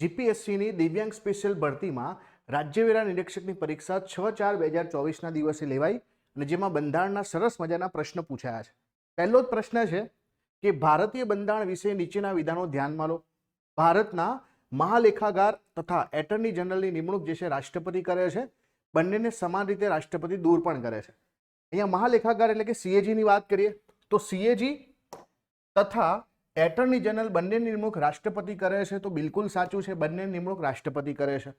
જીપીએસસીની દિવ્યાંગ સ્પેશિયલ ભરતીમાં રાજ્યવેરા નિરીક્ષકની પરીક્ષા 6/4/2024ના દિવસે લેવાઈ અને જેમાં બંધારણના સરસ મજાના પ્રશ્નો પૂછાયા છે. પહેલો જ પ્રશ્ન છે કે ભારતીય બંધારણ વિશે નીચેના વિધાનો ધ્યાનમાં લો. ભારતના મહાલેખાગાર તથા એટર્ની જનરલની નિમણૂક જે છે રાષ્ટ્રપતિ કરે છે. બંનેને સમાન રીતે રાષ્ટ્રપતિ દૂર પણ કરે છે. અહીંયા મહાલેખાગાર એટલે કે સીએજીની વાત કરીએ તો સીએજી તથા એટર્ની જનરલ બંનેની નિમણૂક રાષ્ટ્રપતિ કરે છે તો બિલકુલ સાચું છે, બંનેની નિમણૂક રાષ્ટ્રપતિ કરે છે.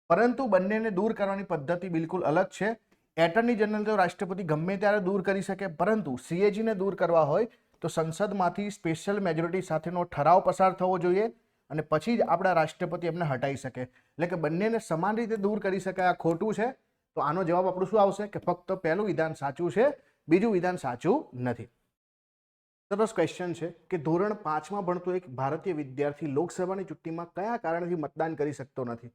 પરંતુ બંનેને દૂર કરવાની પદ્ધતિ બિલકુલ અલગ છે. એટર્ની જનરલ તો રાષ્ટ્રપતિ ગમે ત્યારે દૂર કરી શકે, પરંતુ સીએજીને દૂર કરવા હોય તો સંસદમાંથી સ્પેશિયલ મેજોરિટી સાથેનો ઠરાવ પસાર થવો જોઈએ અને પછી જ આપણા રાષ્ટ્રપતિ એમને હટાવી શકે. એટલે કે બંનેને સમાન રીતે દૂર કરી શકાય. આ ખોટું છે. તો આનો જવાબ આપણું શું આવશે કે ફક્ત પહેલું વિધાન સાચું છે, બીજું વિધાન સાચું નથી. સરસ ક્વેશ્ચન છે કે ધોરણ 5માં ભણતો એક ભારતીય વિદ્યાર્થી લોકસભાની ચૂંટણીમાં કયા કારણથી મતદાન કરી શકતો નથી?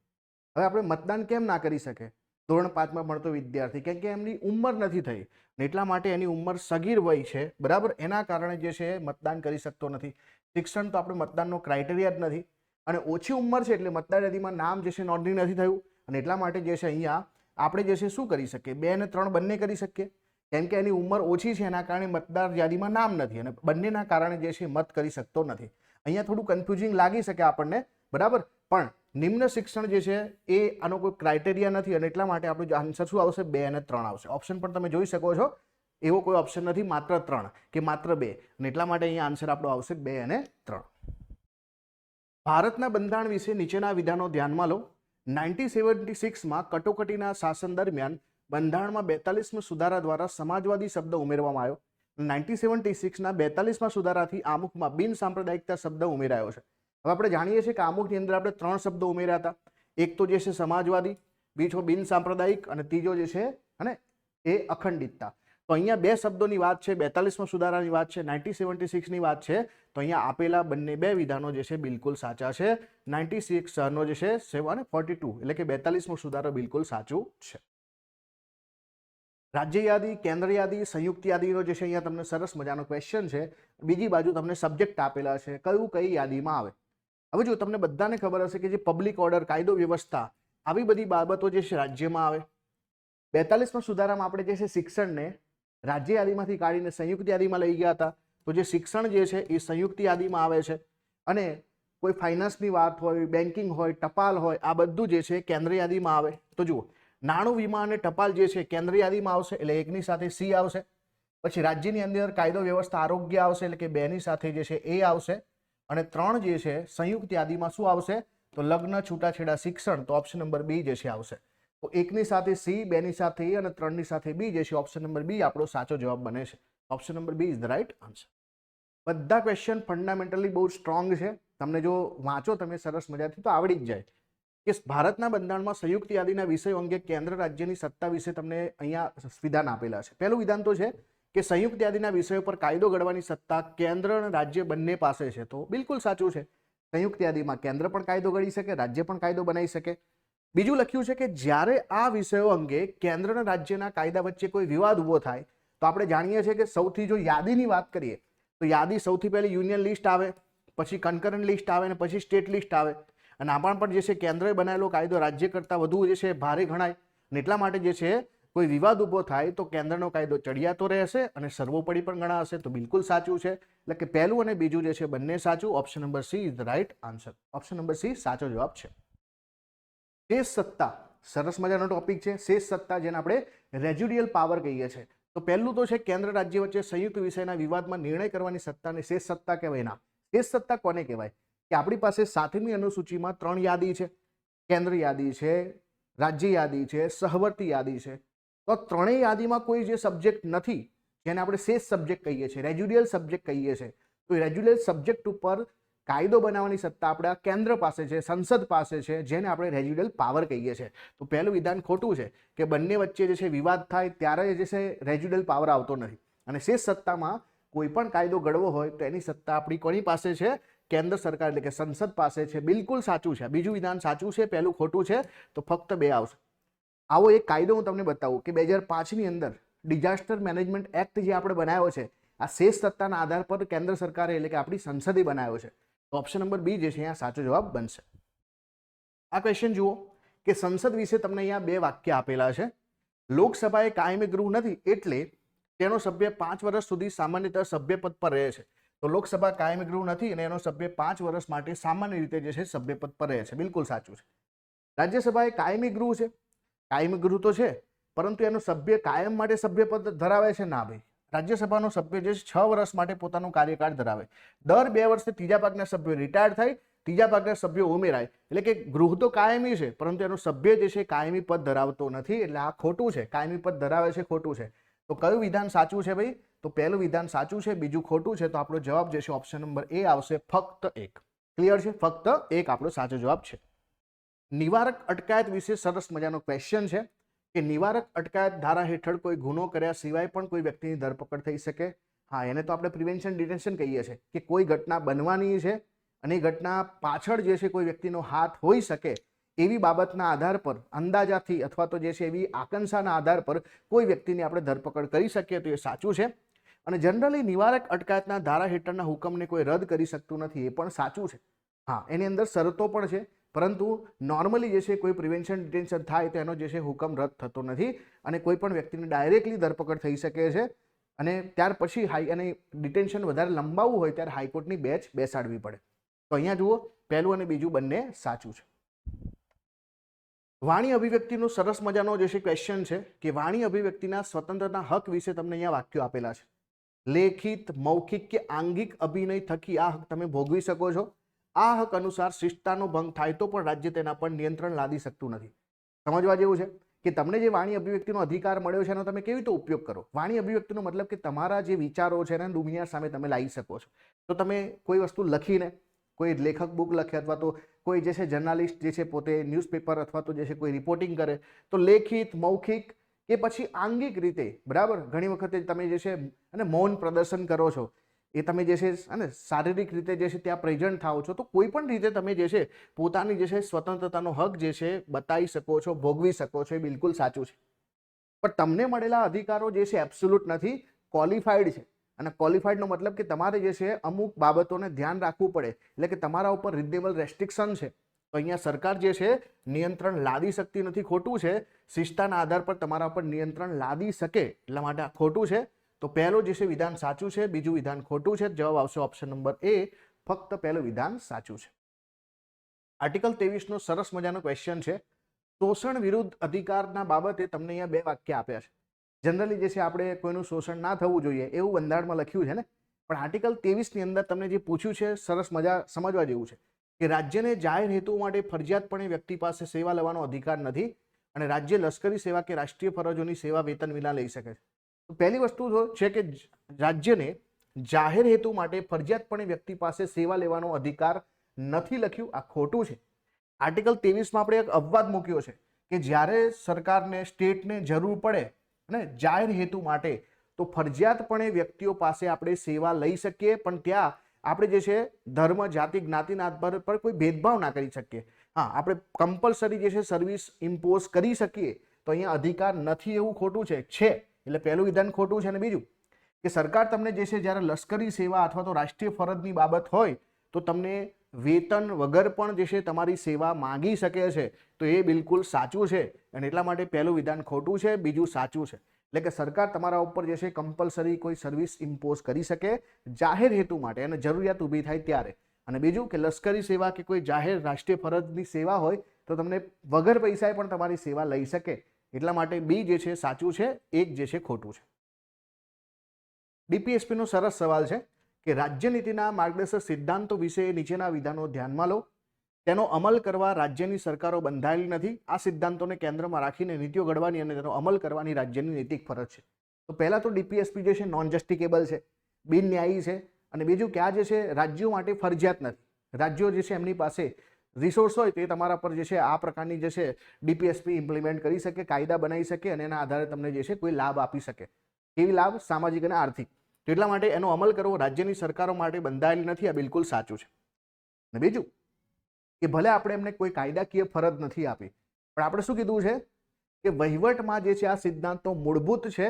હવે આપણે મતદાન કેમ ના કરી શકે? ધોરણ 5માં ભણતો વિદ્યાર્થી કેમ કે એમની ઉંમર નથી થઈ એટલા માટે એની ઉંમર સગીર વય છે, બરાબર, એના કારણે જે છે મતદાન કરી શકતો નથી. શિક્ષણ તો આપણે મતદાનનો ક્રાઇટેરિયા જ નથી અને ઓછી ઉંમર છે એટલે મતદાર યાદીમાં નામ જે છે નોંધણી નથી થયું અને એટલા માટે જે છે અહીંયા આપણે જે છે શું કરી શકીએ? 2 અને 3 બંને કરી શકીએ. કેમ કે એની ઉંમર ઓછી છે એના કારણે મતદાર યાદીમાં નામ નથી અને બંનેના કારણે જે છે મત કરી શકતો નથી. અહીંયા થોડું કન્ફ્યુઝિંગ લાગી શકે આપણને, બરાબર, પણ નિમ્ન શિક્ષણ જે છે એ આનો કોઈ ક્રાઇટેરિયા નથી અને એટલા માટે આપણો આન્સર શું આવશે? 2 અને 3 આવશે. ઓપ્શન પણ તમે જોઈ શકો છો, એવો કોઈ ઓપ્શન નથી માત્ર 3 કે માત્ર 2 અને એટલા માટે અહીંયા આન્સર આપણો આવશે 2 અને 3. ભારતના બંધારણ વિશે નીચેના વિધાનો ધ્યાનમાં લો. 1976માં કટોકટીના શાસન દરમિયાન બંધારણમાં 42મા સુધારા દ્વારા સમાજવાદી શબ્દ ઉમેરવામાં આવ્યો. 1976ના 42મા સુધારાથી આમુખમાં બિન સાંપ્રદાયિકતા શબ્દ ઉમેરાયો છે. હવે આપણે જાણીએ છીએ કે આમુખની અંદર આપણે 3 શબ્દો ઉમેર્યા હતા. એક તો જે છે સમાજવાદી, બીજો બિન સાંપ્રદાયિક અને ત્રીજો જે છે અને એ અખંડિતતા. તો અહીંયા 2 શબ્દોની વાત છે, 42મા સુધારાની વાત છે, 1976ની વાત છે. તો અહીંયા આપેલા બંને 2 વિધાનો જે છે બિલકુલ સાચા છે. 96 નો જે છે 742 એટલે કે 42મો સુધારો બિલકુલ સાચું છે. રાજ્ય યાદી, કેન્દ્ર યાદી, સંયુક્ત યાદીનો જે છે અહીંયા તમને સરસ મજાનો ક્વેશ્ચન છે. બીજી બાજુ તમને સબ્જેક્ટ આપેલા છે, કયું કઈ યાદીમાં આવે. હવે જો તમને બધાને ખબર હશે કે જે પબ્લિક ઓર્ડર, કાયદો વ્યવસ્થા, આવી બધી બાબતો જે છે રાજ્યમાં આવે. 42મા સુધારામાં આપણે જે છે શિક્ષણને રાજ્ય યાદીમાંથી કાઢીને સંયુક્ત યાદીમાં લઈ ગયા હતા. તો જે શિક્ષણ જે છે એ સંયુક્ત યાદીમાં આવે છે અને કોઈ ફાઇનાન્સની વાત હોય, બેન્કિંગ હોય, ટપાલ હોય, આ બધું જે છે કેન્દ્ર યાદીમાં આવે. તો જુઓ, નાણું, વીમા અને ટપાલ જે છે કેન્દ્ર યાદીમાં આવશે એટલે 1ની સાથે સી આવશે. પછી રાજ્યની અંદર કાયદો વ્યવસ્થા, આરોગ્ય આવશે એટલે કે 2ની સાથે જે છે એ આવશે અને 3 જે છે સંયુક્ત યાદીમાં શું આવશે? તો લગ્ન, છૂટાછેડા, શિક્ષણ. તો ઓપ્શન નંબર બી જે છે આવશે. તો 1ની સાથે સી, 2ની સાથે એ અને 3ની સાથે બી જે છે ઓપ્શન નંબર બી આપણો સાચો જવાબ બને છે. Option number B is the right answer. બધા ક્વેશ્ચન ફંડામેન્ટલી બહુ સ્ટ્રોંગ છે. તમને જો વાંચો તમે સરસ મજાથી તો આવડી જ જાય કે ભારતના બંધારણમાં સંયુક્ત યાદીના વિષયો અંગે કેન્દ્ર રાજ્યની સત્તા વિશે તમને અહીંયા વિધાન આપેલા છે. પહેલું વિધાન તો છે કે સંયુક્ત યાદીના વિષયો પર કાયદો ઘડવાની સત્તા કેન્દ્ર અને રાજ્ય બંને પાસે છે. તો બિલકુલ સાચું છે. સંયુક્ત યાદીમાં કેન્દ્ર પણ કાયદો ઘડી શકે, રાજ્ય પણ કાયદો બનાવી શકે. બીજું લખ્યું છે કે જ્યારે આ વિષયો અંગે કેન્દ્ર અને રાજ્યના કાયદા વચ્ચે કોઈ વિવાદ ઉભો થાય તો આપણે જાણીએ છીએ કે સૌથી જો યાદીની વાત કરીએ તો યાદી સૌથી પહેલી યુનિયન લિસ્ટ આવે, પછી કન્કરન્ટ લિસ્ટ આવે અને પછી સ્ટેટ લિસ્ટ આવે. અને આમાં પણ જે છે કેન્દ્રએ બનાવેલો કાયદો રાજ્ય કરતાં વધુ જે છે ભારે ગણાય અને એટલા માટે જે છે કોઈ વિવાદ ઉભો થાય તો કેન્દ્રનો કાયદો ચડિયાતો રહેશે અને સર્વોપરી પણ ગણાશે. તો બિલકુલ સાચું છે. એટલે કે પહેલું અને બીજું જે છે બંને સાચું. Option number she is the right answer. Option number C સાચો જવાબ છે. શેષ સત્તા સરસ મજાનો ટોપિક છે. શેષ સત્તા જેને આપણે રેઝિડ્યુઅલ પાવર કહીએ છીએ. તો પહેલું તો છે કેન્દ્ર રાજ્ય વચ્ચે સંયુક્ત વિષયના વિવાદમાં નિર્ણય કરવાની સત્તાને શેષ સત્તા કહેવાય. ના, શેષ સત્તા કોને કહેવાય? કે આપણી પાસે 7મી અનુસૂચિમાં 3 યાદી છે. કેન્દ્ર યાદી છે, રાજ્ય યાદી છે, સહવર્તી યાદી છે. તો ત્રણેય યાદીમાં કોઈ જે સબ્જેક્ટ નથી જેને આપણે શેષ સબ્જેક્ટ કહીએ છીએ, રેઝિડ્યુઅલ સબ્જેક્ટ કહીએ છીએ. તો રેઝિડ્યુઅલ સબ્જેક્ટ ઉપર કાયદો બનાવવાની સત્તા આપણા કેન્દ્ર પાસે છે, સંસદ પાસે છે, જેને આપણે રેઝિડ્યુઅલ પાવર કહીએ છીએ. તો પહેલું વિધાન ખોટું છે કે બંને વચ્ચે જે છે વિવાદ થાય ત્યારે જે છે રેઝિડ્યુઅલ પાવર આવતો નથી અને શેષ સત્તામાં કોઈ પણ કાયદો ઘડવો હોય તો એની સત્તા આપણી કોની પાસે છે? કેન્દ્ર સરકાર એટલે કે સંસદ પાસે છે. બિલકુલ સાચું છે. બીજું વિધાન સાચું છે, પહેલું ખોટું છે. તો ફક્ત 2 આવશે. આવો એક કાયદો હું તમને બતાવું કે 2005ની અંદર ડિઝાસ્ટર મેનેજમેન્ટ એક્ટ જે આપણે બનાવ્યો છે આ શેષ સત્તાના આધાર પર કેન્દ્ર સરકારે એટલે કે આપણી સંસદે બનાવ્યો છે. તો ઓપ્શન નંબર બી જે છે અહીંયા સાચો જવાબ બનશે. આ ક્વેશ્ચન જુઓ કે સંસદ વિશે તમને અહીંયા બે વાક્ય આપેલા છે. લોકસભા એ કાયમી ગૃહ નથી એટલે તેનો સભ્ય 5 વર્ષ સુધી સામાન્યતઃ સભ્યપદ પર રહે છે. તો લોકસભા કાયમી ગૃહ નથી અને એનો સભ્ય 5 વર્ષ માટે સામાન્ય રીતે જે છે સભ્યપદ પર રહે છે. બિલકુલ સાચું છે. રાજ્યસભા એ કાયમી ગૃહ છે. કાયમી ગૃહ તો છે, પરંતુ એનો સભ્ય કાયમ માટે સભ્યપદ ધરાવે છે ના ભાઈ. રાજ્યસભાનો સભ્ય જે 6 વર્ષ માટે પોતાનો કાર્યકાળ ધરાવે. દર 2 વર્ષે ત્રીજા ભાગના સભ્યો રિટાયર થાય, ત્રીજા ભાગના સભ્યો ઉમેરાય. એટલે કે ગૃહ તો કાયમી છે, પરંતુ એનો સભ્ય જે છે કાયમી પદ ધરાવતો નથી. એટલે આ ખોટું છે. કાયમી પદ ધરાવે છે, ખોટું છે. તો કયું વિધાન સાચું છે ભાઈ? તો પહેલું વિધાન સાચું છે, બીજું ખોટું છે. તો આપણો જવાબ જે છે ઓપ્શન નંબર એ આવશે, ફક્ત 1. ક્લિયર છે? ફક્ત 1 આપણો સાચો જવાબ છે. નિવારક અટકાયત વિશે સરસ મજાનો ક્વેશ્ચન છે કે નિવારક અટકાયત ધારા હેઠળ કોઈ ગુનો કર્યા સિવાય પણ કોઈ વ્યક્તિની ધરપકડ થઈ શકે. હા, એને તો આપણે પ્રિવેન્શન ડિટેન્શન કહીએ છીએ કે કોઈ ઘટના બનવાની છે અને એ ઘટના પાછળ જે છે કોઈ વ્યક્તિનો હાથ હોઈ શકે એવી બાબતના આધાર પર, અંદાજાથી અથવા તો જે છે એવી આકાંક્ષાના આધાર પર કોઈ વ્યક્તિની આપણે ધરપકડ કરી શકીએ, તો એ સાચું છે. અને જનરલી નિવારક અટકાયતના ધારા હેઠળના હુકમને કોઈ રદ કરી શકતું નથી, એ પણ સાચું છે. હા, એની અંદર શરતો પણ છે, પરંતુ નોર્મલી જે છે કોઈ પ્રિવેન્શન ડિટેન્શન થાય તો એનો જે છે હુકમ રદ થતો નથી અને કોઈ પણ વ્યક્તિની ડાયરેક્ટલી ધરપકડ થઈ શકે છે. અને ત્યાર પછી અને ડિટેન્શન વધારે લંબાવવું હોય ત્યારે હાઈકોર્ટની બેચ બેસાડવી પડે. તો અહીંયા જુઓ, પહેલું અને બીજું બંને સાચું છે. વાણી અભિવ્યક્તિનો સરસ મજાનો જે છે ક્વેશ્ચન છે કે વાણી અભિવ્યક્તિના સ્વતંત્રતા હક વિશે તમને અહીંયા વાક્યો આપેલા છે. લેખિત, મૌખિક કે આંગિક અભિનય થકી આ હક તમે ભોગવી શકો છો. આ હક અનુસાર શિષ્ટતાનો ભંગ થાય તો પણ રાજ્ય તેના પર નિયંત્રણ લાદી શકતું નથી. સમજવા જેવું છે કે તમને જે વાણી અભિવ્યક્તિનો અધિકાર મળ્યો છે એનો તમે કેવી રીતે ઉપયોગ કરો. વાણી અભિવ્યક્તિનો મતલબ કે તમારા જે વિચારો છે એને દુનિયા સામે તમે લાવી શકો છો. તો તમે કોઈ વસ્તુ લખીને, કોઈ લેખક બુક લખે અથવા તો કોઈ જે છે જર્નાલિસ્ટ જે છે પોતે ન્યૂઝપેપર અથવા તો જે છે કોઈ રિપોર્ટિંગ કરે, તો લેખિત, મૌખિક કે પછી આંગિક રીતે, બરાબર, ઘણી વખતે તમે જે છે અને મૌન પ્રદર્શન કરો છો, એ તમે જે છે અને શારીરિક રીતે જે છે ત્યાં પ્રેઝન્ટ થાઓ છો, તો કોઈ પણ રીતે તમે જે છે પોતાની જે છે સ્વતંત્રતાનો હક જે છે બતાવી શકો છો, ભોગવી શકો છો. એ બિલકુલ સાચું છે. પણ તમને મળેલા અધિકારો જે છે એબ્સોલ્યુટ નથી, ક્વોલિફાઈડ છે. અને ક્વોલિફાઈડનો મતલબ કે તમારે જે છે અમુક બાબતોને ધ્યાન રાખવું પડે. એટલે કે તમારા ઉપર રિઝનેબલ રેસ્ટ્રિક્શન છે. તો અહીંયા સરકાર જે છે નિયંત્રણ લાદી શકતી નથી, ખોટું છે. શિષ્ટતાના આધાર પર તમારા ઉપર નિયંત્રણ લાદી શકે, એટલા માટે આ ખોટું છે. તો પહેલું જે છે વિધાન સાચું છે, બીજું વિધાન ખોટું છે. જવાબ આવશે ઓપ્શન નંબર એ, ફક્ત પહેલું વિધાન સાચું છે. આર્ટિકલ 23 નો સરસ મજાનો ક્વેશ્ચન છે. શોષણ વિરુદ્ધ અધિકારના બાબતે તમને અહીંયા બે વાક્ય આપ્યા છે. જનરલી જે છે આપણે કોઈનું શોષણ ના થવું જોઈએ એવું બંધારણમાં લખ્યું છે ને, પણ આર્ટિકલ 23 ની અંદર તમને જે પૂછ્યું છે સરસ મજા સમજવા જેવું છે કે રાજ્યને જાહેર હેતુ માટે ફરજિયાતપણે વ્યક્તિ પાસે સેવા લેવાનો અધિકાર નથી અને રાજ્ય લશ્કરી સેવા કે રાષ્ટ્રીય ફરજોની સેવા વેતન વિના લઈ શકે છે. તો પહેલી વસ્તુ છે કે રાજ્યને જાહેર હેતુ માટે ફરજિયાતપણે વ્યક્તિ પાસે સેવા લેવાનો અધિકાર નથી લખ્યું, આ ખોટું છે. આર્ટિકલ 23 માં આપણે એક અપવાદ મૂક્યો છે કે જ્યારે સરકારને, સ્ટેટને જરૂર પડે અને જાહેર હેતુ માટે તો ફરજિયાતપણે વ્યક્તિઓ પાસે આપણે સેવા લઈ શકીએ, પણ ત્યાં આપણે જે છે ધર્મ, જાતિ, જ્ઞાતિના આધાર પર કોઈ ભેદભાવ ના કરી શકીએ. હા, આપણે કમ્પલસરી જે છે સર્વિસ ઇમ્પોઝ કરી શકીએ, તો અહીંયા અધિકાર નથી એવું ખોટું છે. એટલે પહેલું વિધાન ખોટું છે. અને બીજું કે સરકાર તમને જે છે જ્યારે લશ્કરી સેવા અથવા તો રાષ્ટ્રીય ફરજની બાબત હોય તો તમને વેતન વગર પણ જે છે તમારી સેવા માંગી શકે છે, તો એ બિલકુલ સાચું છે. અને એટલા માટે પહેલું વિધાન ખોટું છે, બીજું સાચું છે. એટલે કે સરકાર તમારા ઉપર જે છે કમ્પલસરી કોઈ સર્વિસ ઇમ્પોઝ કરી શકે જાહેર હેતુ માટે અને જરૂરિયાત ઊભી થાય ત્યારે. અને બીજું કે લશ્કરી સેવા કે કોઈ જાહેર રાષ્ટ્રીય ફરજની સેવા હોય તો તમને વગર પૈસાએ પણ તમારી સેવા લઈ શકે. એટલા માટે બી જે છે સાચું છે, એક જે છે ખોટું છે. ડીપીએસપી નો સરસ સવાલ છે કે રાજ્ય નીતિના માર્ગદર્શક સિદ્ધાંતો વિશે નીચેના વિધાનો ધ્યાનમાં લો. તેનો અમલ કરવા રાજ્યની સરકારો બંધાયેલી નથી. આ સિદ્ધાંતોને કેન્દ્રમાં રાખીને નીતિઓ ઘડવાની અને તેનો અમલ કરવાની રાજ્યની નૈતિક ફરજ છે. તો પહેલા તો ડીપીએસપી જે છે નોન જસ્ટિકેબલ છે, બિનન્યાયી છે. અને બીજું કે આ જે છે રાજ્યો માટે ફરજિયાત નથી. રાજ્યો જે છે એમની પાસે રિસોર્સ હોય તો એ તમારા પર જે છે આ પ્રકારની જે છે ડીપીએસપી ઇમ્પ્લિમેન્ટ કરી શકે, કાયદા બનાવી શકે અને એના આધારે તમને જે છે કોઈ લાભ આપી શકે. કેવી લાભ? સામાજિક અને આર્થિક. તો એટલા માટે એનો અમલ કરવો રાજ્યની સરકારો માટે બંધાયેલી નથી, આ બિલકુલ સાચું છે. અને બીજું કે ભલે આપણે એમને કોઈ કાયદાકીય ફરજ નથી આપી, પણ આપણે શું કીધું છે કે વહીવટમાં જે છે આ સિદ્ધાંતો મૂળભૂત છે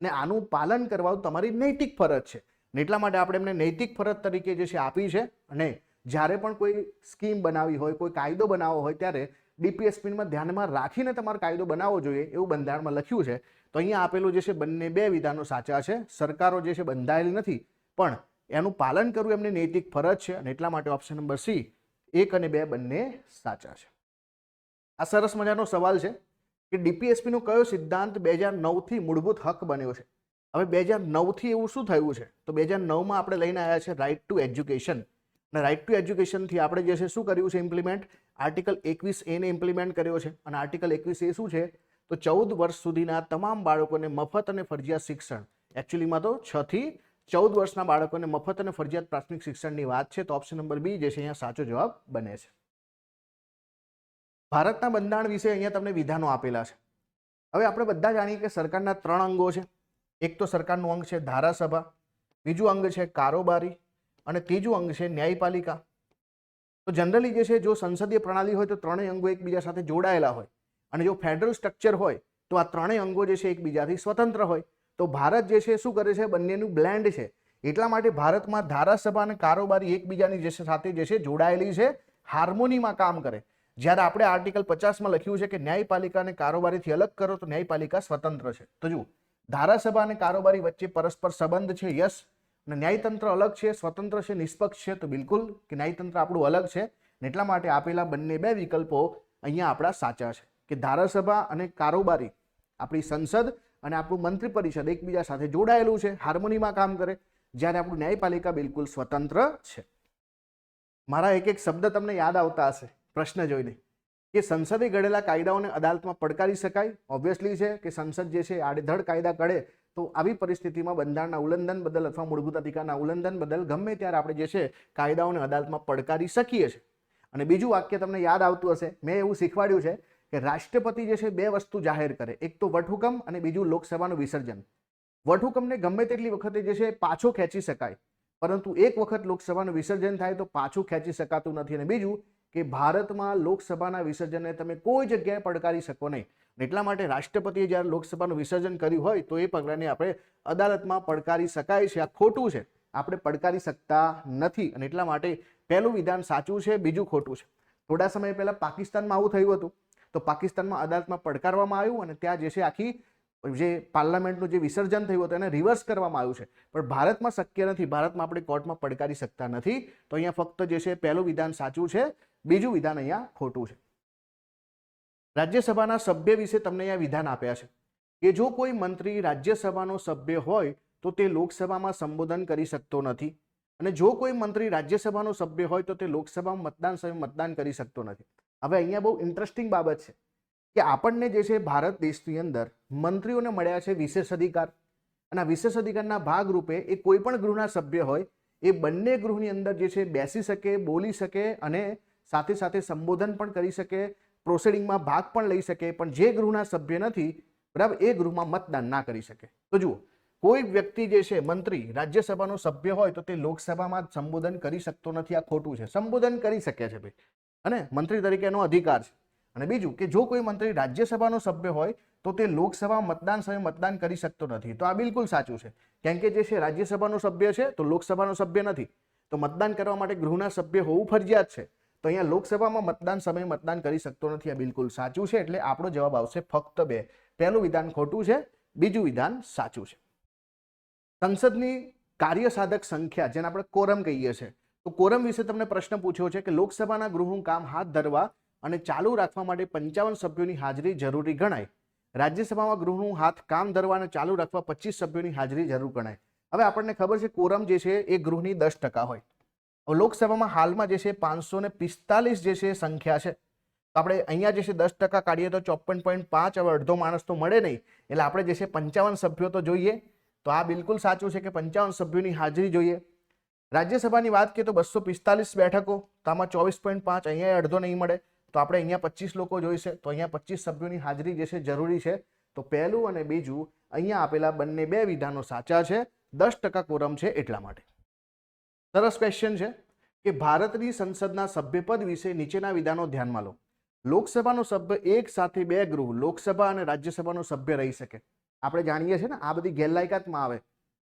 અને આનું પાલન કરવાનું તમારી નૈતિક ફરજ છે. એટલા માટે આપણે એમને નૈતિક ફરજ તરીકે જે છે આપી છે અને જ્યારે પણ કોઈ સ્કીમ બનાવી હોય, કોઈ કાયદો બનાવવો હોય ત્યારે ડીપીએસપીમાં ધ્યાનમાં રાખીને તમારે કાયદો બનાવવો જોઈએ એવું બંધારણમાં લખ્યું છે. તો અહીંયા આપેલું જે છે બંને બે વિધાનો સાચા છે. સરકારો જે છે બંધાયેલી નથી, પણ એનું પાલન કરવું એમની નૈતિક ફરજ છે, અને એટલા માટે ઓપ્શન નંબર સી 1 અને 2 બંને સાચા છે. આ સરસ મજાનો સવાલ છે કે ડીપીએસપીનો કયો સિદ્ધાંત 2009થી મૂળભૂત હક બન્યો છે. હવે 2009થી એવું શું થયું છે? તો 2009માં આપણે લઈને આવ્યા છે રાઇટ ટુ એજ્યુકેશન, અને રાઇટ ટુ એજ્યુકેશનથી આપણે જે છે શું કર્યું છે ઇમ્પ્લિમેન્ટ? આર્ટિકલ 21A ને ઇમ્પ્લિમેન્ટ કર્યો છે. અને આર્ટિકલ 21A શું છે? તો 14 વર્ષ સુધીના તમામ બાળકોને મફત અને ફરજિયાત શિક્ષણ, એકચ્યુઅલીમાં તો 6 થી 14 વર્ષના બાળકોને મફત અને ફરજિયાત પ્રાથમિક શિક્ષણની વાત છે. તો ઓપ્શન નંબર બી જે છે અહીંયા સાચો જવાબ બને છે. ભારતના બંધારણ વિશે અહીંયા તમને વિધાનો આપેલા છે. હવે આપણે બધા જાણીએ કે સરકારના 3 અંગો છે. એક તો સરકારનું અંગ છે ધારાસભા, બીજું અંગ છે કારોબારી, અને ત્રીજું અંગ છે ન્યાયપાલિકા. તો જનરલી જે છે જો સંસદીય પ્રણાલી હોય તો ત્રણેય અંગો એકબીજા સાથે જોડાયેલા હોય, અને જો ફેડરલ સ્ટ્રક્ચર હોય તો આ ત્રણેય અંગો જે છે એકબીજાથી સ્વતંત્ર હોય. તો ભારત જે છે શું કરે છે? બંનેનું બ્લેન્ડ છે. એટલા માટે ભારતમાં ધારાસભા અને કારોબારી એકબીજાની જે સાથે જે છે જોડાયેલી છે, હાર્મોનીમાં કામ કરે. જ્યારે આપણે આર્ટિકલ 50માં લખ્યું છે કે ન્યાયપાલિકા અને કારોબારીથી અલગ કરો તો ન્યાયપાલિકા સ્વતંત્ર છે. તો જુઓ, ધારાસભા અને કારોબારી વચ્ચે પરસ્પર સંબંધ છે, યસ. અને ન્યાયતંત્ર અલગ છે, સ્વતંત્ર છે, નિષ્પક્ષ છે, તો બિલકુલ કે ન્યાયતંત્ર આપણું અલગ છે. એટલા માટે આપેલા બંને બે વિકલ્પો અહીંયા આપણા સાચા છે કે ધારાસભા અને કારોબારી, આપણી સંસદ અને આપણું મંત્રી પરિષદ એકબીજા સાથે જોડાયેલું છે, હાર્મોનીમાં કામ કરે, જ્યારે આપણું ન્યાયપાલિકા બિલકુલ સ્વતંત્ર છે. મારા એક એક શબ્દ તમને યાદ આવતા હશે પ્રશ્ન જોઈને કે સંસદે ઘડેલા કાયદાઓને અદાલતમાં પડકારી શકાય. ઓબ્વિયસલી છે કે સંસદ જે છે આડેધડ કાયદા કરે તો આવી પરિસ્થિતિમાં બંધારણના ઉલ્લંઘન બદલ અથવા મૂળભૂત અધિકારના ઉલ્લંઘન બદલ ગમે ત્યારે આપણે જે છે કાયદાઓને અદાલતમાં પડકારી શકીએ છીએ. અને બીજું વાક્ય તમને યાદ આવતું હશે, મેં એવું શીખવાડ્યું છે કે રાષ્ટ્રપતિ જે છે બે વસ્તુ જાહેર કરે, એક તો વટહુકમ અને બીજું લોકસભાનું વિસર્જન. વટહુકમને ગમે તેટલી વખતે જે છે પાછો ખેંચી શકાય, પરંતુ એક વખત લોકસભાનું વિસર્જન થાય તો પાછું ખેંચી શકાતું નથી. અને બીજું કે ભારતમાં લોકસભાના વિસર્જનને તમે કોઈ જગ્યાએ પડકારી શકો નહીં. એટલા માટે રાષ્ટ્રપતિએ જ્યારે લોકસભાનું વિસર્જન કર્યું હોય તો એ પગલાને આપણે અદાલતમાં પડકારી શકાય છે. આ ખોટું છે, આપણે પડકારી શકતા નથી. અને એટલા માટે પહેલું વિધાન સાચું છે, બીજું ખોટું છે. થોડા સમય પહેલા પાકિસ્તાનમાં આવું થયું હતું, તો પાકિસ્તાનમાં અદાલતમાં પડકારવામાં આવ્યું અને ત્યાં જે છે આખી જે પાર્લામેન્ટનું જે વિસર્જન થયું હતું એને રિવર્સ કરવામાં આવ્યું છે. પણ ભારતમાં શક્ય નથી, ભારતમાં આપણે કોર્ટમાં પડકારી શકતા નથી. તો અહીંયા ફક્ત જે છે પહેલું વિધાન સાચું છે, બીજું વિધાન અહીંયા ખોટું છે. રાજ્યસભાના સભ્ય વિશે તમને અહીંયા વિધાન આપ્યા છે કે જો કોઈ મંત્રી રાજ્યસભાનો સભ્ય હોય તો તે લોકસભામાં સંબોધન કરી શકતો નથી, અને જો કોઈ મંત્રી રાજ્યસભાનો સભ્ય હોય તો તે લોકસભામાં મતદાન સમયે મતદાન કરી શકતો નથી. હવે અહીંયા બહુ ઇન્ટરેસ્ટિંગ બાબત છે કે આપણને જે છે ભારત દેશની અંદર મંત્રીઓને મળ્યા છે વિશેષ અધિકાર, અને આ વિશેષ અધિકારના ભાગરૂપે એ કોઈ પણ ગૃહના સભ્ય હોય એ બંને ગૃહની અંદર જે છે બેસી શકે, બોલી શકે અને સાથે સાથે સંબોધન પણ કરી શકે, પ્રોસિડિંગમાં ભાગ પણ લઈ શકે. પણ જે ગૃહના સભ્ય નથી, બરાબર, એ ગૃહમાં મતદાન ના કરી શકે. તો જુઓ, કોઈ વ્યક્તિ જે છે મંત્રી રાજ્યસભાનો સભ્ય હોય તો તે લોકસભામાં સંબોધન કરી શકતો નથી. આ ખોટું છે. સંબોધન કરી શકે છે ભાઈ, અને મંત્રી તરીકે એનો અધિકાર છે. અને બીજું કે જો કોઈ મંત્રી રાજ્યસભાનો સભ્ય હોય તો તે લોકસભામાં મતદાન સમયે મતદાન કરી શકતો નથી. તો આ બિલકુલ સાચું છે, કેમ કે જે છે રાજ્યસભાનો સભ્ય છે તો લોકસભાનો સભ્ય નથી, તો મતદાન કરવા માટે ગૃહના સભ્ય હોવું ફરજિયાત છે. તો અહીંયા લોકસભામાં મતદાન સમયે મતદાન કરી શકતો નથી. આ બિલકુલ સાચું છે. એટલે આપણો જવાબ આવશે ફક્ત 2. પહેલું વિધાન ખોટું છે, બીજું વિધાન સાચું છે. સંસદની કાર્યસાધક સંખ્યા, જેને આપણે કોરમ કહીએ છીએ, તો કોરમ વિશે તમને પ્રશ્ન પૂછ્યો છે કે લોકસભાના ગૃહનું કામ હાથ ધરવા અને ચાલુ રાખવા માટે 55 સભ્યોની હાજરી જરૂરી ગણાય. રાજ્યસભામાં ગૃહનું કામ ધરવા અને ચાલુ રાખવા 25 સભ્યોની હાજરી જરૂર ગણાય. હવે આપણને ખબર છે કોરમ જે છે એ ગૃહની 10% હોય. લોકસભામાં હાલમાં જે છે 545 જે છે સંખ્યા છે. તો આપણે અહીંયા જે છે 10% કાઢીએ તો 54.5. હવે અડધો માણસ તો મળે નહીં, એટલે આપણે જે છે 55 સભ્યો તો જોઈએ. તો આ બિલકુલ સાચું છે કે 55 સભ્યોની હાજરી જોઈએ. રાજ્યસભાની વાત કરીએ તો 245 બેઠકો, તો આમાં 24.5, અહીંયા અડધો નહીં મળે, તો આપણે અહીંયા 25 લોકો જોઈશે. તો અહીંયા 25 સભ્યોની હાજરી જે છે જરૂરી છે. તો પહેલું અને બીજું અહીંયા આપેલા બંને બે વિધાનો સાચા છે. 10% કોરમ છે એટલા માટે. સરસ ક્વેશ્ચન છે કે ભારતની સંસદના સભ્યપદ વિશે નીચેના વિધાનો ધ્યાનમાં લો. લોકસભાનો સભ્ય એક સાથે 2 ગૃહ, લોકસભા અને રાજ્યસભાનો સભ્ય રહી શકે. આપણે જાણીએ છીએ ને આ બધી ગેરલાયકાતમાં આવે.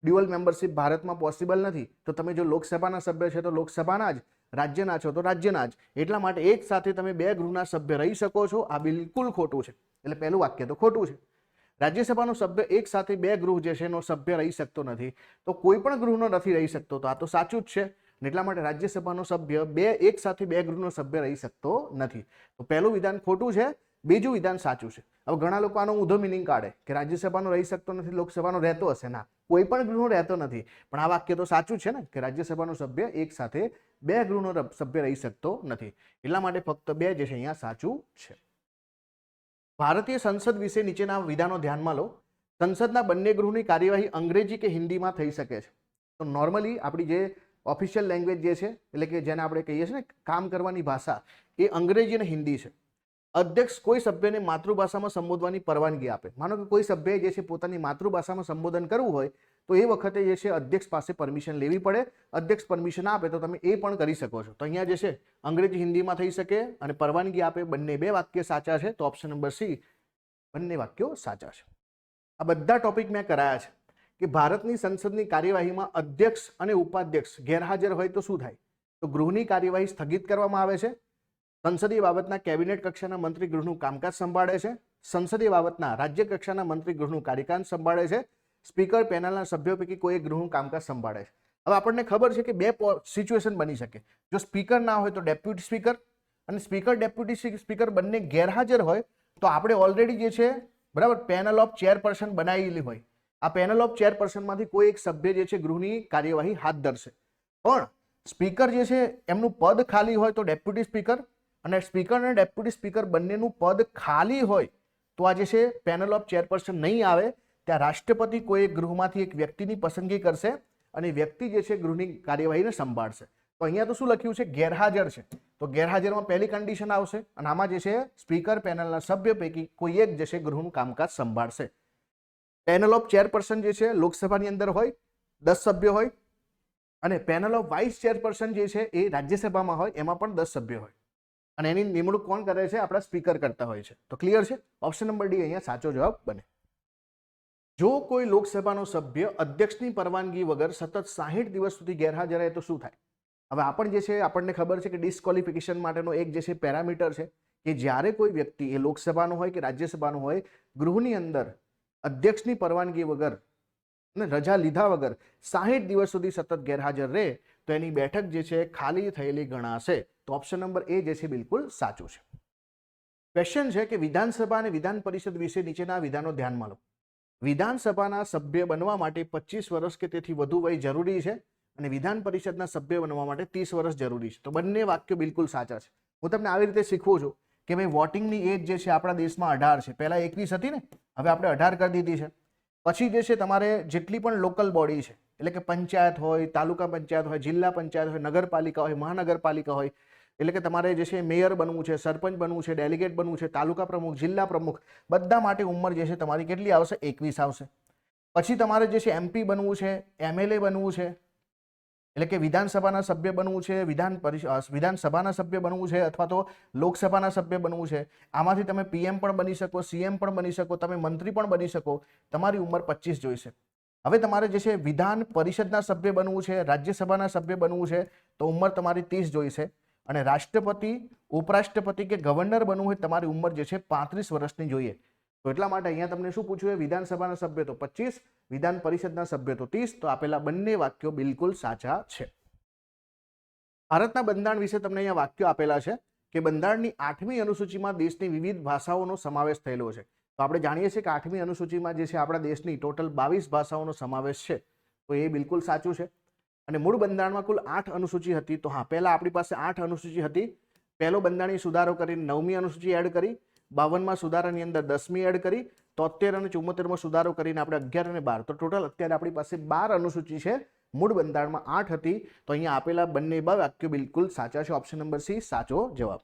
ડ્યુઅલ મેમ્બરશિપ ભારતમાં પોસિબલ નથી. તો તમે જો લોકસભાના સભ્ય છે તો લોકસભાના જ, રાજ્યના છો તો રાજ્યના જ, એટલા માટે એક સાથે તમે બે ગૃહના સભ્ય રહી શકો છો. આ બિલકુલ ખોટું છે. એટલે પહેલું વાક્ય તો ખોટું છે. રાજ્યસભાનો સભ્ય એક સાથે બે ગૃહ જે છે એનો સભ્ય રહી શકતો નથી, તો કોઈ પણ ગૃહનો નથી રહી શકતો, તો આ તો સાચું જ છે. એટલા માટે રાજ્યસભાનો સભ્ય એક સાથે બે ગૃહનો સભ્ય રહી શકતો નથી. તો પહેલું વિધાન ખોટું છે, બીજું વિધાન સાચું છે. હવે ઘણા લોકો આનો ઊંધો મિનિંગ કાઢે કે રાજ્યસભાનો રહી શકતો નથી, લોકસભાનો રહેતો હશે. ના, કોઈ પણ ગૃહનો રહેતો નથી. પણ આ વાક્ય તો સાચું છે ને કે રાજ્યસભાનો સભ્ય એક સાથે બે ગૃહનો સભ્ય રહી શકતો નથી. એટલા માટે ફક્ત બે જે છે અહીંયા સાચું છે. ભારતીય સંસદ વિશે નીચેના વિધાનો ધ્યાનમાં લો. સંસદના બંને ગૃહની કાર્યવાહી અંગ્રેજી કે હિન્દીમાં થઈ શકે છે. તો નોર્મલી આપણી જે ઓફિશિયલ લેંગ્વેજ જે છે, એટલે કે જેને આપણે કહીએ છીએ ને કામ કરવાની ભાષા, એ અંગ્રેજી અને હિન્દી છે. અધ્યક્ષ કોઈ સભ્યને માતૃભાષામાં સંબોધવાની પરવાનગી આપે. માનો કે કોઈ સભ્યએ જે છે પોતાની માતૃભાષામાં સંબોધન કરવું હોય તો એ વખતે જે છે અધ્યક્ષ પાસે પરમિશન લેવી પડે. અધ્યક્ષ પરમિશન આપે તો તમે એ પણ કરી શકો છો. તો અહીંયા જે છે અંગ્રેજી હિન્દીમાં થઈ શકે અને પરવાનગી આપે, બંને બે વાક્ય સાચા છે. તો ઓપ્શન નંબર સી, બંને વાક્યો સાચા છે. આ બધા ટોપિક મેં કરાયા છે કે ભારતની સંસદની કાર્યવાહીમાં અધ્યક્ષ અને ઉપાધ્યક્ષ ગેરહાજર હોય તો શું થાય. તો ગૃહની કાર્યવાહી સ્થગિત કરવામાં આવે છે. સંસદીય બાબતના કેબિનેટ કક્ષાના મંત્રી ગૃહનું કામકાજ સંભાળે છે. સંસદીય બાબતના રાજ્ય કક્ષાના મંત્રી ગૃહનું કાર્યકાળ સંભાળે છે. સ્પીકર પેનલના સભ્યો પૈકી કોઈ ગૃહનું કામકાજ સંભાળે છે. હવે આપણને ખબર છે કે બે સિચ્યુએશન બની શકે. જો સ્પીકર ના હોય તો ડેપ્યુટી સ્પીકર, અને સ્પીકર ડેપ્યુટી સ્પીકર બંને ગેરહાજર હોય તો આપણે ઓલરેડી જે છે બરાબર પેનલ ઓફ ચેરપર્સન બનાવેલી હોય. આ પેનલ ઓફ ચેરપર્સનમાંથી કોઈ એક સભ્ય જે છે ગૃહની કાર્યવાહી હાથ ધરશે. પણ સ્પીકર જે છે એમનું પદ ખાલી હોય તો ડેપ્યુટી સ્પીકર, અને સ્પીકર અને ડેપ્યુટી સ્પીકર બંનેનું પદ ખાલી હોય તો આ જે છે પેનલ ઓફ ચેરપર્સન નહીં આવે. ત્યાં રાષ્ટ્રપતિ કોઈ ગૃહમાંથી એક વ્યક્તિની પસંદગી કરશે અને વ્યક્તિ જે છે ગૃહની કાર્યવાહીને સંભાળશે. તો અહીંયા તો શું લખ્યું છે? ગેરહાજર છે. તો ગેરહાજરમાં પહેલી કન્ડિશન આવશે અને આમાં જે છે સ્પીકર પેનલના સભ્ય પૈકી કોઈ એક જે છે ગૃહનું કામકાજ સંભાળશે. પેનલ ઓફ ચેરપર્સન જે છે લોકસભાની અંદર હોય, 10 સભ્યો હોય, અને પેનલ ઓફ વાઇસ ચેરપર્સન જે છે એ રાજ્યસભામાં હોય, એમાં પણ 10 સભ્યો હોય. અને એની નિમણૂક કોણ કરે છે? આપણા સ્પીકર કરતા હોય છે. તો ક્લિયર છે? ઓપ્શન નંબર ડી અહીંયા સાચો જવાબ બને. જો કોઈ લોકસભાનો સભ્ય અધ્યક્ષની પરવાનગી વગર સતત 60 દિવસ સુધી ગેરહાજર રહે તો શું થાય? હવે આપણ જે છે આપણને ખબર છે કે ડિસ્ક્વોલિફિકેશન માટેનો એક જે છે પેરામીટર છે કે જ્યારે કોઈ વ્યક્તિ એ લોકસભાનો હોય કે રાજ્યસભાનો હોય, ગૃહની અંદર અધ્યક્ષની પરવાનગી વગર અને રજા લીધા વગર 60 દિવસ સુધી સતત ગેરહાજર રહે તો એની બેઠક જે છે ખાલી થયેલી ગણાશે. તો ઓપ્શન નંબર એ જે છે બિલકુલ સાચું છે. ક્વેશ્ચન છે કે વિધાનસભા અને વિધાન પરિષદ વિશે નીચેના વિધાનો ધ્યાનમાં લો. વિધાનસભાના સભ્ય બનવા માટે 25 વર્ષ કે તેથી વધુ વય જરૂરી છે અને વિધાન પરિષદના સભ્ય બનવા માટે 30 વર્ષ જરૂરી છે. તો બંને વાક્યો બિલકુલ સાચા છે. હું તમને આવી રીતે શીખવું છું કે ભાઈ વોટિંગની એજ જે છે આપણા દેશમાં 18 છે. પહેલા 21 હતી ને, હવે આપણે 18 કરી દીધી છે. પછી જે છે તમારે જેટલી પણ લોકલ બોડી છે, એટલે કે પંચાયત હોય, તાલુકા પંચાયત હોય, જિલ્લા પંચાયત હોય, નગરપાલિકા હોય, મહાનગરપાલિકા હોય, એટલે કે તમારે જે છે મેયર બનવું છે, સરપંચ બનવું છે, ડેલિગેટ બનવું છે, તાલુકા પ્રમુખ, જિલ્લા પ્રમુખ, બધા માટે ઉંમર જે છે તમારી કેટલી આવશે? 21 આવશે. પછી તમારે જે છે એમપી બનવું છે, એમએલએ બનવું છે, એટલે કે વિધાનસભાના સભ્ય બનવું છે, વિધાનસભાના સભ્ય બનવું છે, અથવા તો લોકસભાના સભ્ય બનવું છે. આમાંથી તમે પીએમ પણ બની શકો, સીએમ પણ બની શકો, તમે મંત્રી પણ બની શકો. તમારી ઉંમર 25 જોઈશે. હવે તમારે જે છે વિધાન પરિષદના સભ્ય બનવું છે, રાજ્યસભાના સભ્ય બનવું છે, તો ઉંમર તમારી 30 જોઈશે. અને રાષ્ટ્રપતિ, ઉપરાષ્ટ્રપતિ કે ગવર્નર બનવું હોય તમારી ઉંમર જે છે 35 વર્ષની જોઈએ. તો એટલા માટે અહીંયા તમને શું પૂછ્યું? વિધાનસભાના સભ્ય તો 25, વિધાન પરિષદના સભ્ય તો 30. તો આપેલા બંને વાક્યો બિલકુલ સાચા છે. ભારતના બંધારણ વિશે તમને અહીંયા વાક્યો આપેલા છે કે બંધારણની 8મી અનુસૂચિમાં દેશની વિવિધ ભાષાઓનો સમાવેશ થયેલો છે. તો આપણે જાણીએ છીએ કે 8મી અનુસૂચિમાં જે છે આપણા દેશની ટોટલ 22 ભાષાઓનો સમાવેશ છે. તો એ બિલકુલ સાચું છે. અને મૂળ બંધારણમાં કુલ 8 અનુસૂચિ હતી. તો હા, પહેલા આપણી પાસે 8 અનુસૂચિ હતી. પહેલો બંધારણીય સુધારો કરીને 9મી અનુસૂચિ એડ કરી, 52માં સુધારાની અંદર 10મી એડ કરી, 73 અને 74માં સુધારો કરીને આપણે 11 અને 12. તો ટોટલ અત્યારે આપણી પાસે 12 અનુસૂચિ છે. મૂળ બંધારણમાં 8 હતી. તો અહીંયા આપેલા બંને વાક્યો બિલકુલ સાચા છે. ઓપ્શન નંબર સી સાચો જવાબ.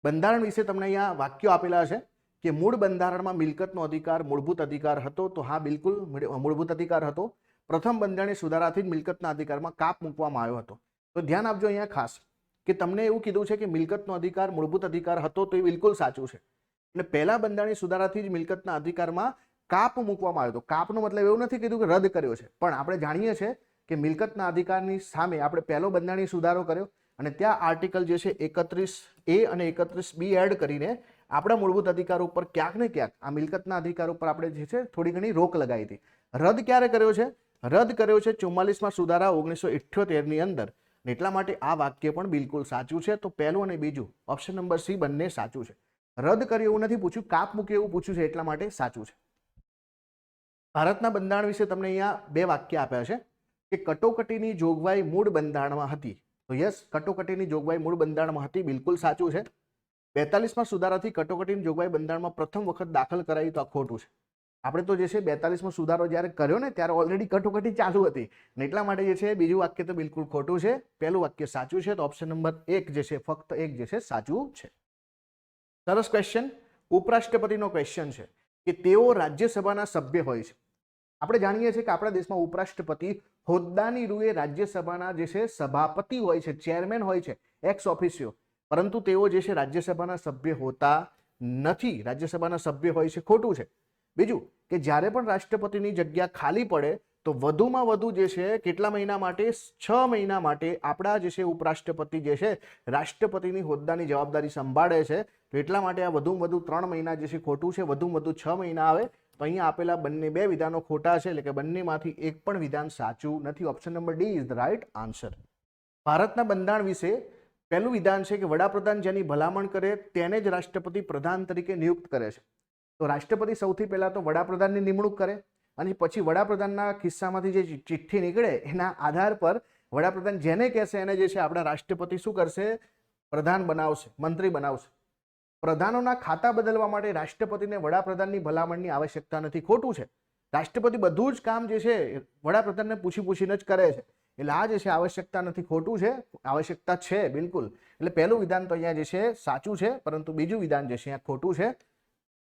બંધારણ વિશે તમને અહીંયા વાક્યો આપેલા છે કે મૂળ બંધારણમાં મિલકતનો અધિકાર મૂળભૂત અધિકાર હતો. તો હા, બિલકુલ મૂળભૂત અધિકાર હતો. પ્રથમ બંધારણીય સુધારાથી જ મિલકતના અધિકારમાં કાપ મૂકવામાં આવ્યો હતો. તો ધ્યાન આપજો અહીંયા ખાસ કે તમને એવું કીધું છે કે મિલકતનો અધિકાર મૂળભૂત અધિકાર હતો. તો એ બિલકુલ સાચું છે. અને પહેલા બંધારણીય સુધારાથી જ મિલકતના અધિકારમાં કાપ મૂકવામાં આવ્યો હતો. કાપનો મતલબ એવું નથી કીધું કે રદ કર્યો છે, પણ આપણે જાણીએ છીએ કે મિલકતના અધિકારની સામે આપણે પહેલો બંધારણીય સુધારો કર્યો અને ત્યાં આર્ટિકલ જે છે 31A અને 31B એડ કરીને આપણા મૂળભૂત અધિકારો ઉપર ક્યાંક ને ક્યાંક આ મિલકતના અધિકાર ઉપર આપણે જે છે થોડી ઘણી રોક લગાવી હતી. રદ ક્યારે કર્યો છે? રદ કર્યો છે 44માં સુધારા 1978 ની અંદર. એટલા માટે આ વાક્ય પણ બિલકુલ સાચું છે. તો પહેલું અને બીજું ઓપ્શન નંબર સી બંને સાચું છે. રદ કર્યું એવું નથી પૂછ્યું, કાપ મૂક્યું એવું પૂછ્યું છે, એટલા માટે સાચું છે. ભારતના બંધારણ વિશે તમને અહીંયા બે વાક્ય આપ્યા છે કે કટોકટીની જોગવાઈ મૂળ બંધારણમાં હતી. તો યસ, કટોકટીની જોગવાઈ મૂળ બંધારણમાં હતી, બિલકુલ સાચું છે. 42માં સુધારાથી કટોકટીની જોગવાઈ બંધારણમાં પ્રથમ વખત દાખલ કરાઈ તો આ ખોટું છે. આપણે તો જે છે 42મો સુધારો જ્યારે કર્યો ને ત્યારે ઓલરેડી કટોકટી ચાલુ હતી, ને એટલા માટે જે છે બીજું વાક્ય તો બિલકુલ ખોટું છે. પહેલું વાક્ય સાચું છે. તો ઓપ્શન નંબર 1 જે છે ફક્ત 1 જે છે સાચું છે. સરસ ક્વેશ્ચન. ઉપરાષ્ટ્રપતિનો ક્વેશ્ચન છે કે તેઓ રાજ્યસભાના સભ્ય હોય છે. આપણે જાણીએ છીએ કે આપણા દેશમાં ઉપરાષ્ટ્રપતિ હોદ્દાની રૂએ રાજ્યસભાના જે છે સભાપતિ હોય છે, ચેરમેન હોય છે, એક્સ ઓફિસિયો, પરંતુ તેઓ જે છે રાજ્યસભાના સભ્ય હોતા નથી. રાજ્યસભાના સભ્ય હોય છે, ખોટું છે. બીજું કે જ્યારે પણ રાષ્ટ્રપતિની જગ્યા ખાલી પડે તો વધુમાં વધુ જે છે કેટલા મહિના માટે? 6 મહિના માટે આપણા જે છે ઉપરાષ્ટ્રપતિ જે છે રાષ્ટ્રપતિની હોદ્દાની જવાબદારી સંભાળે છે. તો એટલા માટે આ વધુમાં વધુ 3 મહિના જે છે ખોટું છે, વધુમાં વધુ 6 મહિના આવે. તો અહીંયા આપેલા બંને બે વિધાનો ખોટા છે, એટલે કે બંનેમાંથી એક પણ વિધાન સાચું નથી. Option number D is the right answer. ભારતના બંધારણ વિશે પહેલું વિધાન છે કે વડાપ્રધાન જેની ભલામણ કરે તેને જ રાષ્ટ્રપતિ પ્રધાન તરીકે નિયુક્ત કરે છે. તો રાષ્ટ્રપતિ સૌથી પહેલા તો વડાપ્રધાનની નિમણૂક કરે અને પછી વડાપ્રધાનના ખિસ્સામાંથી જે ચિઠ્ઠી નીકળે એના આધાર પર વડાપ્રધાન જેને કહેશે એને જે છે આપણા રાષ્ટ્રપતિ શું કરશે? પ્રધાન બનાવશે, મંત્રી બનાવશે. પ્રધાનોના ખાતા બદલવા માટે રાષ્ટ્રપતિને વડાપ્રધાનની ભલામણની આવશ્યકતા નથી, ખોટું છે. રાષ્ટ્રપતિ બધું જ કામ જે છે વડાપ્રધાનને પૂછીને જ કરે છે, એટલે આ જે છે આવશ્યકતા નથી, ખોટું છે. આવશ્યકતા છે બિલકુલ. એટલે પહેલું વિધાન તો અહીંયા જે છે સાચું છે, પરંતુ બીજું વિધાન જે છે અહીંયા ખોટું છે.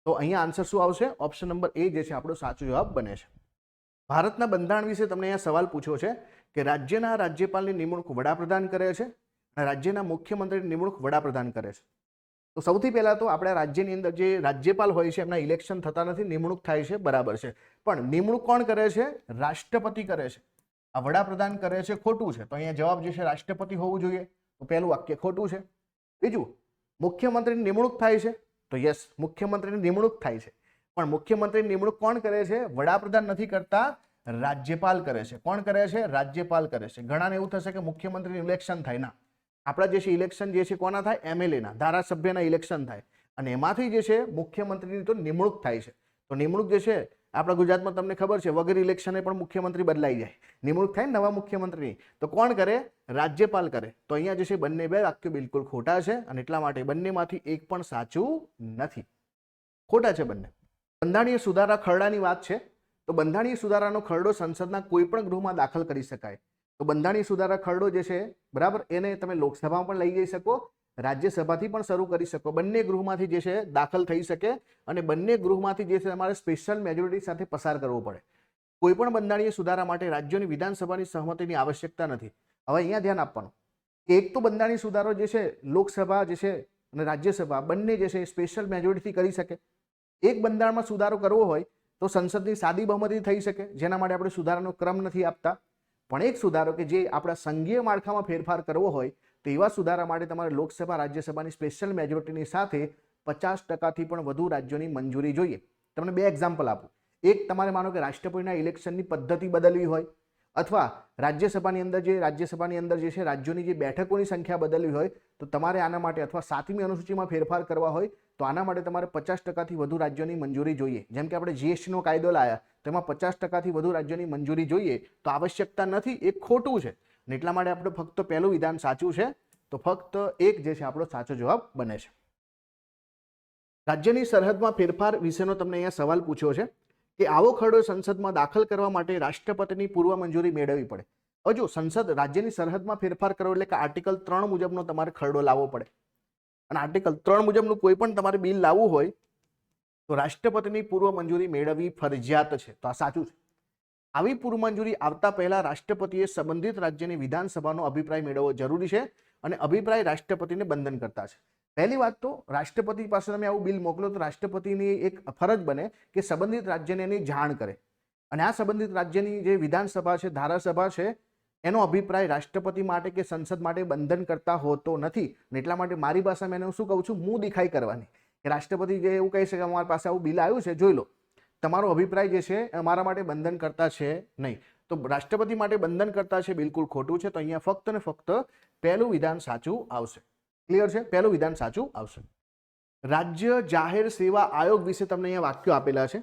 તો અહીંયા આન્સર શું આવશે? ઓપ્શન નંબર એ જે છે આપણો સાચો જવાબ બને છે. ભારતના બંધારણ વિશે તમને અહીંયા સવાલ પૂછ્યો છે કે રાજ્યના રાજ્યપાલની નિમણૂક વડાપ્રધાન કરે છે અને રાજ્યના મુખ્યમંત્રીની નિમણૂક વડાપ્રધાન કરે છે. તો સૌથી પહેલા તો આપણા રાજ્યની અંદર જે રાજ્યપાલ હોય છે એમના ઇલેક્શન થતા નથી, નિમણૂક થાય છે, બરાબર છે. પણ નિમણૂક કોણ કરે છે? રાષ્ટ્રપતિ કરે છે. આ વડાપ્રધાન કરે છે, ખોટું છે. તો અહીંયા જવાબ જે છે રાષ્ટ્રપતિ હોવું જોઈએ. તો પહેલું વાક્ય ખોટું છે. બીજું, મુખ્યમંત્રીની નિમણૂક થાય છે. તો યસ, મુખ્યમંત્રીની નિમણૂક થાય છે, પણ મુખ્યમંત્રીની નિમણૂક કોણ કરે છે? વડાપ્રધાન નથી કરતા, રાજ્યપાલ કરે છે. કોણ કરે છે? રાજ્યપાલ કરે છે. ઘણાને એવું થશે કે મુખ્યમંત્રીનું ઇલેક્શન થાય. ના, આપણા જે છે ઇલેક્શન જે છે કોના થાય? એમએલએના, ધારાસભ્યના ઇલેક્શન થાય અને એમાંથી જે છે મુખ્યમંત્રીની તો નિમણૂક થાય છે. તો નિમણૂક જે છે આપણા ગુજરાતમાં તમને ખબર છે વગર ઇલેક્શને પણ મુખ્યમંત્રી બદલાઈ જાય, નિમણૂક થાય નવા મુખ્યમંત્રીની. તો કોણ કરે? રાજ્યપાલ કરે. તો અહીંયા જે છે બંને બે વાક્યો બિલકુલ ખોટા છે અને એટલા માટે બંનેમાંથી એક પણ સાચું નથી, ખોટા છે બંને. બંધારણીય સુધારા ખરડાની વાત છે. તો બંધારણીય સુધારાનો ખરડો સંસદના કોઈ પણ ગૃહમાં દાખલ કરી શકાય. તો બંધારણીય સુધારા ખરડો જે છે બરાબર, એને તમે લોકસભામાં પણ લઈ જઈ શકો, રાજ્યસભાથી પણ શરૂ કરી શકો. બંને ગૃહમાંથી જે છે દાખલ થઈ શકે અને બંને ગૃહમાંથી જે છે તમારે સ્પેશિયલ મેજોરિટી સાથે પસાર કરવો પડે. કોઈ પણ બંધારણીય સુધારા માટે રાજ્યોની વિધાનસભાની સહમતિની આવશ્યકતા નથી. હવે અહીંયા ધ્યાન આપવાનું કે એક તો બંધારણીય સુધારો જે છે લોકસભા જે છે અને રાજ્યસભા બંને જે છે સ્પેશિયલ મેજોરિટીથી કરી શકે. એક બંધારણમાં સુધારો કરવો હોય તો સંસદની સાદી બહુમતી થઈ શકે, જેના માટે આપણે સુધારાનો ક્રમ નથી આપતા. પણ એક સુધારો કે જે આપણા સંઘીય માળખામાં ફેરફાર કરવો હોય તો એવા સુધારા માટે તમારે લોકસભા રાજ્યસભાની સ્પેશિયલ મેજોરિટીની સાથે 50%થી પણ વધુ રાજ્યોની મંજૂરી જોઈએ. તમને બે એક્ઝામ્પલ આપું. એક, તમારે માનો કે રાષ્ટ્રપતિના ઇલેક્શનની પદ્ધતિ બદલવી હોય અથવા રાજ્યસભાની અંદર જે છે રાજ્યોની જે બેઠકોની સંખ્યા બદલવી હોય તો તમારે આના માટે અથવા 7મી અનુસૂચિમાં ફેરફાર કરવા હોય તો આના માટે તમારે 50%થી વધુ રાજ્યોની મંજૂરી જોઈએ. જેમ કે આપણે જીએસટીનો કાયદો લાયા તો એમાં 50%થી વધુ રાજ્યોની મંજૂરી જોઈએ. તો આવશ્યકતા નથી, એ ખોટું છે. એટલા માટે આપણે ફક્ત પહેલું વિધાન સાચું છે. તો ફક્ત એક જે છે આપણો સાચો જવાબ બને છે. રાજ્યની સરહદમાં ફેરફાર વિશેનો તમને અહીંયા સવાલ પૂછ્યો છે કે આવો ખરડો સંસદમાં દાખલ કરવા માટે રાષ્ટ્રપતિની પૂર્વ મંજૂરી મેળવવી પડે. હવે જો સંસદ રાજ્યની સરહદમાં ફેરફાર કરો એટલે કે આર્ટિકલ 3 મુજબનો તમારે ખરડો લાવવો પડે અને આર્ટિકલ 3 મુજબનું કોઈ પણ તમારે બિલ લાવવું હોય તો રાષ્ટ્રપતિની પૂર્વ મંજૂરી મેળવવી ફરજિયાત છે. તો આ સાચું છે. આવી પૂર્વ મંજૂરી આવતા પહેલા રાષ્ટ્રપતિએ સંબંધિત રાજ્યની વિધાનસભાનો અભિપ્રાય મેળવવો જરૂરી છે અને અભિપ્રાય રાષ્ટ્રપતિને બંધન કરતા છે. પહેલી વાત તો રાષ્ટ્રપતિ પાસે તમે આવું બિલ મોકલો તો રાષ્ટ્રપતિની એક ફરજ બને કે સંબંધિત રાજ્યને એની જાણ કરે અને આ સંબંધિત રાજ્યની જે વિધાનસભા છે, ધારાસભા છે, એનો અભિપ્રાય રાષ્ટ્રપતિ માટે કે સંસદ માટે બંધન કરતા હોતો નથી. અને એટલા માટે મારી ભાષામાં એને હું શું કહું છું, મું દેખાઈ કરવાની. કે રાષ્ટ્રપતિ જે એવું કહી શકે અમારી પાસે આવું બિલ આવ્યું છે, જોઈ લો, તમારો અભિપ્રાય જે છે અમારા માટે બંધન કરતા છે નહીં. તો રાષ્ટ્રપતિ માટે બંધન કરતા છે બિલકુલ ખોટું છે. તો અહીંયા ફક્ત ને ફક્ત પહેલું વિધાન સાચું આવશે. ક્લિયર છે? પહેલું વિધાન સાચું આવશે. રાજ્ય જાહેર સેવા આયોગ વિશે તમને અહીંયા વાક્યો આપેલા છે.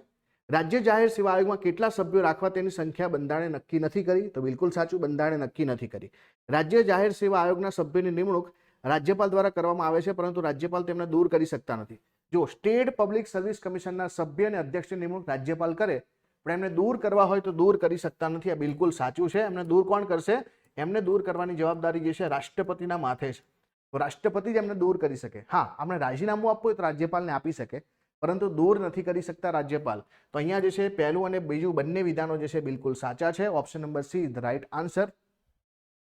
રાજ્ય જાહેર સેવા આયોગમાં કેટલા સભ્યો રાખવા તેની સંખ્યા બંધારણે નક્કી નથી કરી. તો બિલકુલ સાચું, બંધારણે નક્કી નથી કરી. રાજ્ય જાહેર સેવા આયોગના સભ્યની નિમણૂક રાજ્યપાલ દ્વારા કરવામાં આવે છે, પરંતુ રાજ્યપાલ તેમને દૂર કરી શકતા નથી. જો સ્ટેટ પબ્લિક સર્વિસ કમિશનના સભ્ય અને અધ્યક્ષની નિમણૂક રાજ્યપાલ કરે, પણ એમને દૂર કરવા હોય તો દૂર કરી શકતા નથી. આ બિલકુલ સાચું છે. એમને દૂર કોણ કરશે? એમને દૂર કરવાની જવાબદારી જે છે રાષ્ટ્રપતિના માથે છે. તો રાષ્ટ્રપતિ જ એમને દૂર કરી શકે. હા, આપણે રાજીનામું આપવું હોય તો રાજ્યપાલને આપી શકે, પરંતુ દૂર નથી કરી શકતા રાજ્યપાલ. તો અહીંયા જે છે પહેલું અને બીજું બંને વિધાનો જે છે બિલકુલ સાચા છે. Option number she is the right answer.